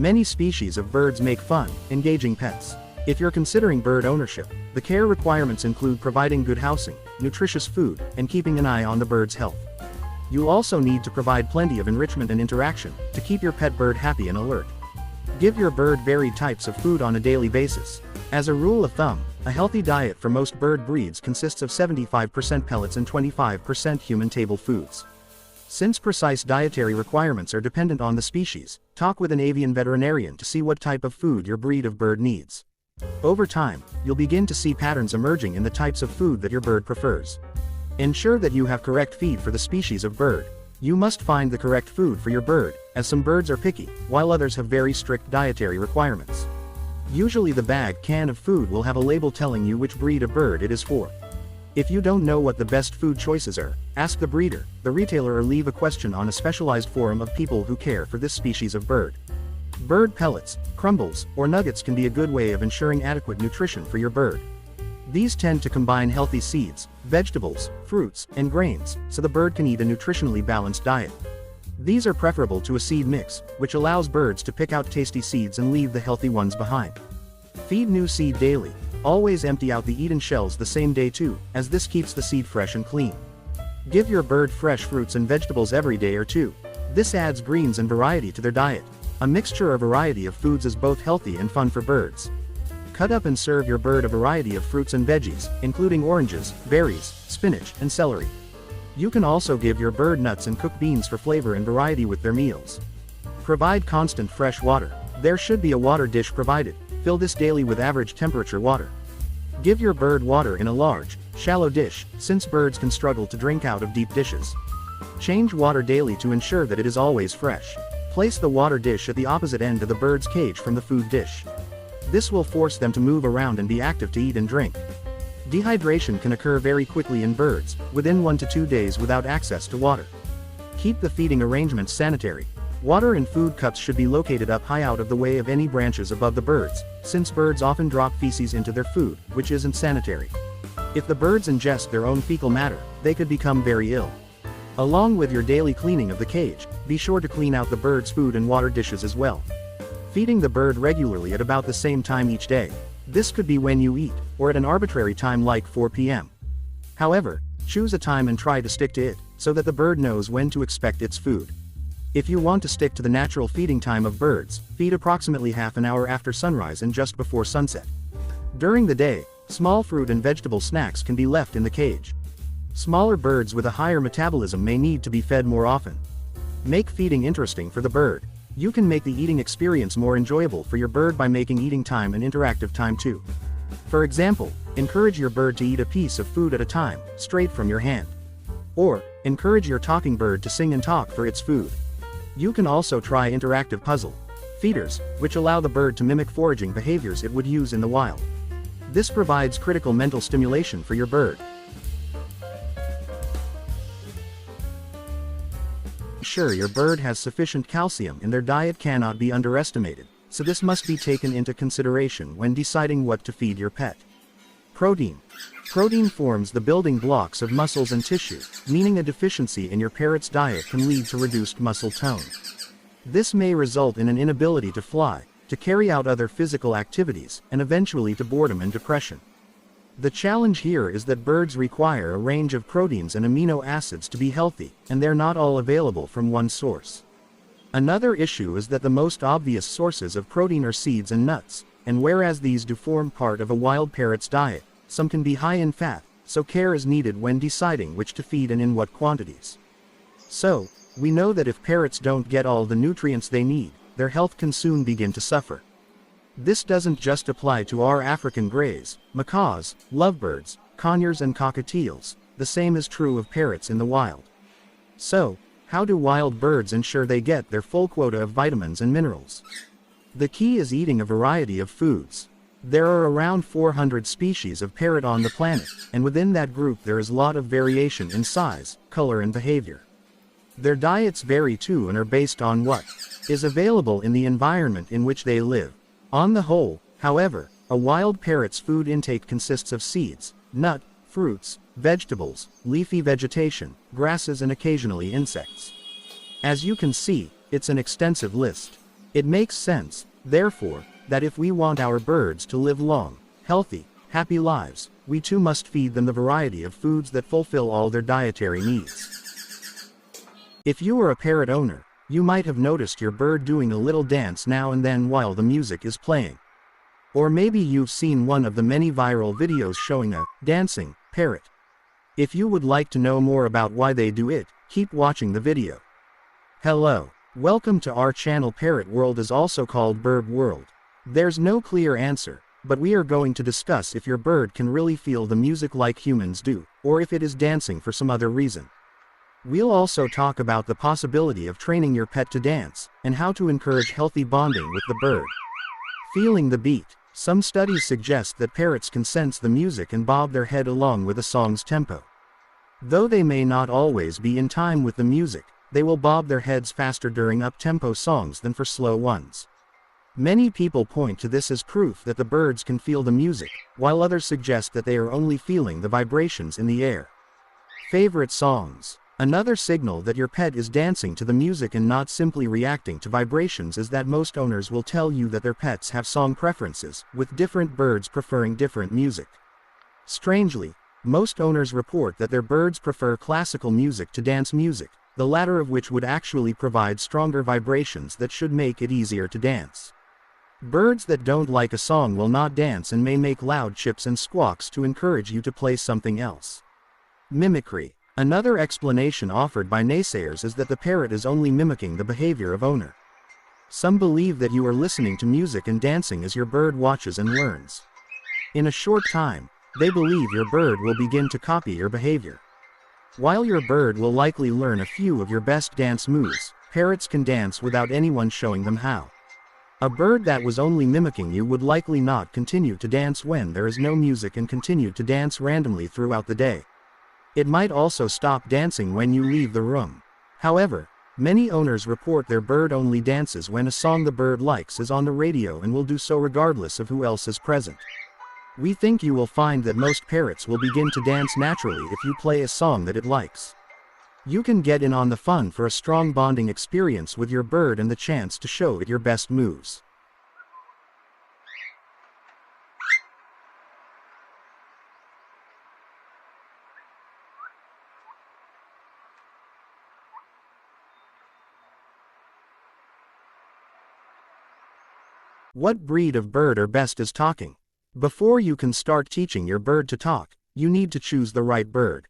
Many species of birds make fun, engaging pets. If you're considering bird ownership, the care requirements include providing good housing, nutritious food, and keeping an eye on the bird's health. You'll also need to provide plenty of enrichment and interaction to keep your pet bird happy and alert. Give your bird varied types of food on a daily basis. As a rule of thumb, a healthy diet for most bird breeds consists of 75% pellets and 25% human table foods. Since precise dietary requirements are dependent on the species, talk with an avian veterinarian to see what type of food your breed of bird needs. Over time, you'll begin to see patterns emerging in the types of food that your bird prefers. Ensure that you have correct feed for the species of bird. You must find the correct food for your bird, as some birds are picky, while others have very strict dietary requirements. Usually the can of food will have a label telling you which breed of bird it is for. If you don't know what the best food choices are, ask the breeder, the retailer, or leave a question on a specialized forum of people who care for this species of bird. Bird pellets, crumbles, or nuggets can be a good way of ensuring adequate nutrition for your bird. These tend to combine healthy seeds, vegetables, fruits, and grains, so the bird can eat a nutritionally balanced diet. These are preferable to a seed mix, which allows birds to pick out tasty seeds and leave the healthy ones behind. Feed new seed daily. Always empty out the eaten shells the same day too, as this keeps the seed fresh and clean. Give your bird fresh fruits and vegetables every day or two. This adds greens and variety to their diet. A mixture or variety of foods is both healthy and fun for birds. Cut up and serve your bird a variety of fruits and veggies, including oranges, berries, spinach, and celery. You can also give your bird nuts and cooked beans for flavor and variety with their meals. Provide constant fresh water. There should be a water dish provided. Fill this daily with average temperature water. Give your bird water in a large, shallow dish, since birds can struggle to drink out of deep dishes. Change water daily to ensure that it is always fresh. Place the water dish at the opposite end of the bird's cage from the food dish. This will force them to move around and be active to eat and drink. Dehydration can occur very quickly in birds, within 1 to 2 days without access to water. Keep the feeding arrangements sanitary. Water and food cups should be located up high out of the way of any branches above the birds, since birds often drop feces into their food, which isn't sanitary. If the birds ingest their own fecal matter, they could become very ill. Along with your daily cleaning of the cage, be sure to clean out the bird's food and water dishes as well. Feeding the bird regularly at about the same time each day. This could be when you eat, or at an arbitrary time like 4 p.m. However, choose a time and try to stick to it, so that the bird knows when to expect its food. If you want to stick to the natural feeding time of birds, feed approximately half an hour after sunrise and just before sunset. During the day, small fruit and vegetable snacks can be left in the cage. Smaller birds with a higher metabolism may need to be fed more often. Make feeding interesting for the bird. You can make the eating experience more enjoyable for your bird by making eating time an interactive time too. For example, encourage your bird to eat a piece of food at a time, straight from your hand. Or, encourage your talking bird to sing and talk for its food. You can also try interactive puzzle feeders, which allow the bird to mimic foraging behaviors it would use in the wild. This provides critical mental stimulation for your bird. Sure, your bird has sufficient calcium in their diet cannot be underestimated, so this must be taken into consideration when deciding what to feed your pet. Protein. Protein forms the building blocks of muscles and tissue, meaning a deficiency in your parrot's diet can lead to reduced muscle tone. This may result in an inability to fly, to carry out other physical activities, and eventually to boredom and depression. The challenge here is that birds require a range of proteins and amino acids to be healthy, and they're not all available from one source. Another issue is that the most obvious sources of protein are seeds and nuts, and whereas these do form part of a wild parrot's diet, some can be high in fat, so care is needed when deciding which to feed and in what quantities. So, we know that if parrots don't get all the nutrients they need, their health can soon begin to suffer. This doesn't just apply to our African greys, macaws, lovebirds, conures and cockatiels, the same is true of parrots in the wild. So, how do wild birds ensure they get their full quota of vitamins and minerals? The key is eating a variety of foods. There are around 400 species of parrot on the planet, and within that group there is a lot of variation in size, color and behavior. Their diets vary too and are based on what is available in the environment in which they live. On the whole, however, a wild parrot's food intake consists of seeds, nut, fruits, vegetables, leafy vegetation, grasses and occasionally insects. As you can see, it's an extensive list. It makes sense, therefore, that if we want our birds to live long, healthy, happy lives, we too must feed them the variety of foods that fulfill all their dietary needs. If you are a parrot owner, you might have noticed your bird doing a little dance now and then while the music is playing. Or maybe you've seen one of the many viral videos showing a dancing parrot. If you would like to know more about why they do it, keep watching the video. Hello. Welcome to our channel. Parrot World is also called Bird World. There's no clear answer, but we are going to discuss if your bird can really feel the music like humans do, or if it is dancing for some other reason. We'll also talk about the possibility of training your pet to dance, and how to encourage healthy bonding with the bird. Feeling the beat. Some studies suggest that parrots can sense the music and bob their head along with a song's tempo. Though they may not always be in time with the music, they will bob their heads faster during up-tempo songs than for slow ones. Many people point to this as proof that the birds can feel the music, while others suggest that they are only feeling the vibrations in the air. Favorite songs. Another signal that your pet is dancing to the music and not simply reacting to vibrations is that most owners will tell you that their pets have song preferences, with different birds preferring different music. Strangely, most owners report that their birds prefer classical music to dance music, the latter of which would actually provide stronger vibrations that should make it easier to dance. Birds that don't like a song will not dance and may make loud chips and squawks to encourage you to play something else. Mimicry. Another explanation offered by naysayers is that the parrot is only mimicking the behavior of owner. Some believe that you are listening to music and dancing as your bird watches and learns. In a short time, they believe your bird will begin to copy your behavior. While your bird will likely learn a few of your best dance moves, parrots can dance without anyone showing them how. A bird that was only mimicking you would likely not continue to dance when there is no music and continue to dance randomly throughout the day. It might also stop dancing when you leave the room. However, many owners report their bird only dances when a song the bird likes is on the radio and will do so regardless of who else is present. We think you will find that most parrots will begin to dance naturally if you play a song that it likes. You can get in on the fun for a strong bonding experience with your bird and the chance to show it your best moves. What breed of bird are best at talking? Before you can start teaching your bird to talk, you need to choose the right bird.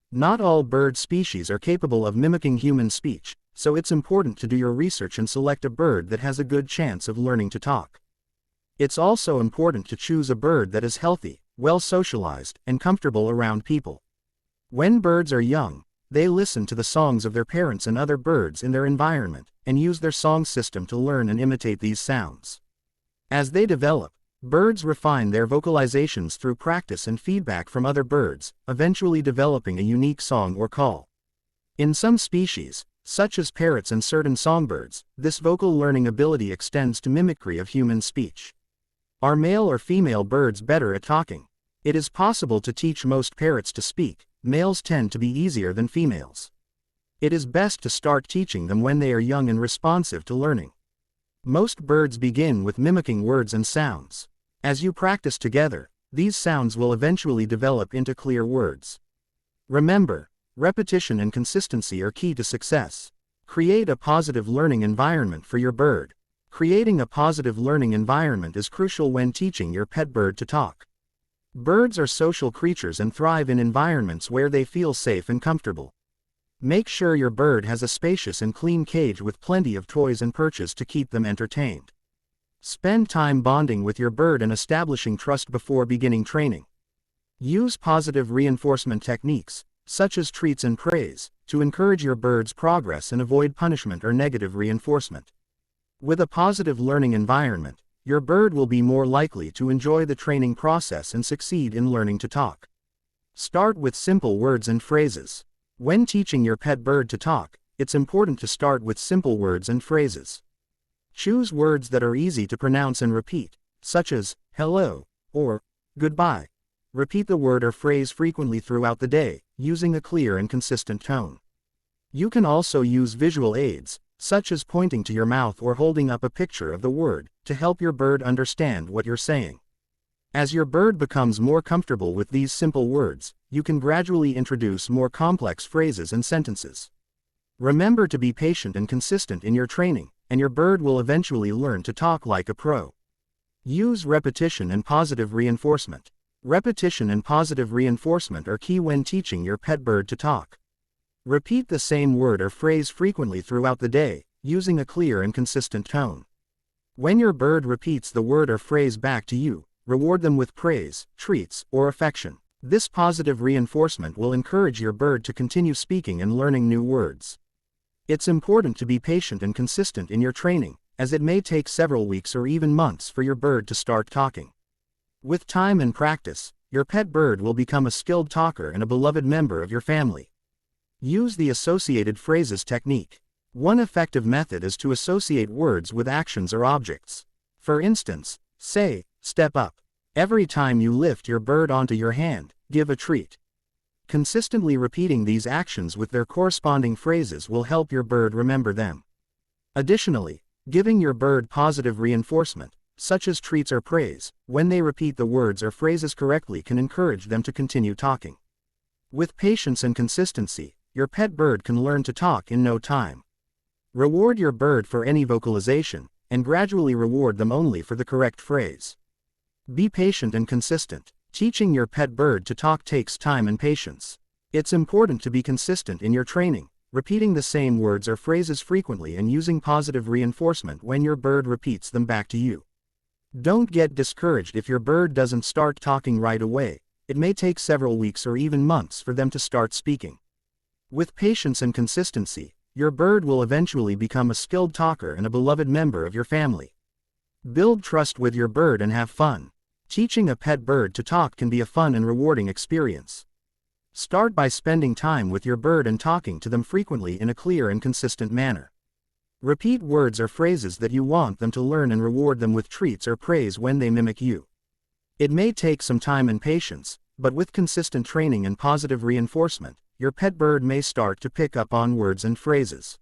Not all bird species are capable of mimicking human speech, so it's important to do your research and select a bird that has a good chance of learning to talk. It's also important to choose a bird that is healthy, well socialized, and comfortable around people. When birds are young, they listen to the songs of their parents and other birds in their environment, and use their song system to learn and imitate these sounds. As they develop, birds refine their vocalizations through practice and feedback from other birds, eventually developing a unique song or call. In some species, such as parrots and certain songbirds, this vocal learning ability extends to mimicry of human speech. Are male or female birds better at talking? It is possible to teach most parrots to speak. Males tend to be easier than females. It is best to start teaching them when they are young and responsive to learning. Most birds begin with mimicking words and sounds. As you practice together, these sounds will eventually develop into clear words. Remember, repetition and consistency are key to success. Create a positive learning environment for your bird. Creating a positive learning environment is crucial when teaching your pet bird to talk. Birds are social creatures and thrive in environments where they feel safe and comfortable. Make sure your bird has a spacious and clean cage with plenty of toys and perches to keep them entertained. Spend time bonding with your bird and establishing trust before beginning training. Use positive reinforcement techniques, such as treats and praise, to encourage your bird's progress and avoid punishment or negative reinforcement. With a positive learning environment, your bird will be more likely to enjoy the training process and succeed in learning to talk. Start with simple words and phrases. When teaching your pet bird to talk, it's important to start with simple words and phrases. Choose words that are easy to pronounce and repeat, such as hello or goodbye. Repeat the word or phrase frequently throughout the day, using a clear and consistent tone. You can also use visual aids, such as pointing to your mouth or holding up a picture of the word, to help your bird understand what you're saying. As your bird becomes more comfortable with these simple words, you can gradually introduce more complex phrases and sentences. Remember to be patient and consistent in your training, and your bird will eventually learn to talk like a pro. Use repetition and positive reinforcement. Repetition and positive reinforcement are key when teaching your pet bird to talk. Repeat the same word or phrase frequently throughout the day, using a clear and consistent tone. When your bird repeats the word or phrase back to you, reward them with praise, treats, or affection. This positive reinforcement will encourage your bird to continue speaking and learning new words. It's important to be patient and consistent in your training, as it may take several weeks or even months for your bird to start talking. With time and practice, your pet bird will become a skilled talker and a beloved member of your family. Use the associated phrases technique. One effective method is to associate words with actions or objects. For instance, say, "Step up." Every time you lift your bird onto your hand, give a treat. Consistently repeating these actions with their corresponding phrases will help your bird remember them. Additionally, giving your bird positive reinforcement, such as treats or praise, when they repeat the words or phrases correctly can encourage them to continue talking. With patience and consistency, your pet bird can learn to talk in no time. Reward your bird for any vocalization, and gradually reward them only for the correct phrase. Be patient and consistent. Teaching your pet bird to talk takes time and patience. It's important to be consistent in your training, repeating the same words or phrases frequently and using positive reinforcement when your bird repeats them back to you. Don't get discouraged if your bird doesn't start talking right away. It may take several weeks or even months for them to start speaking. With patience and consistency, your bird will eventually become a skilled talker and a beloved member of your family. Build trust with your bird and have fun. Teaching a pet bird to talk can be a fun and rewarding experience. Start by spending time with your bird and talking to them frequently in a clear and consistent manner. Repeat words or phrases that you want them to learn and reward them with treats or praise when they mimic you. It may take some time and patience, but with consistent training and positive reinforcement, your pet bird may start to pick up on words and phrases.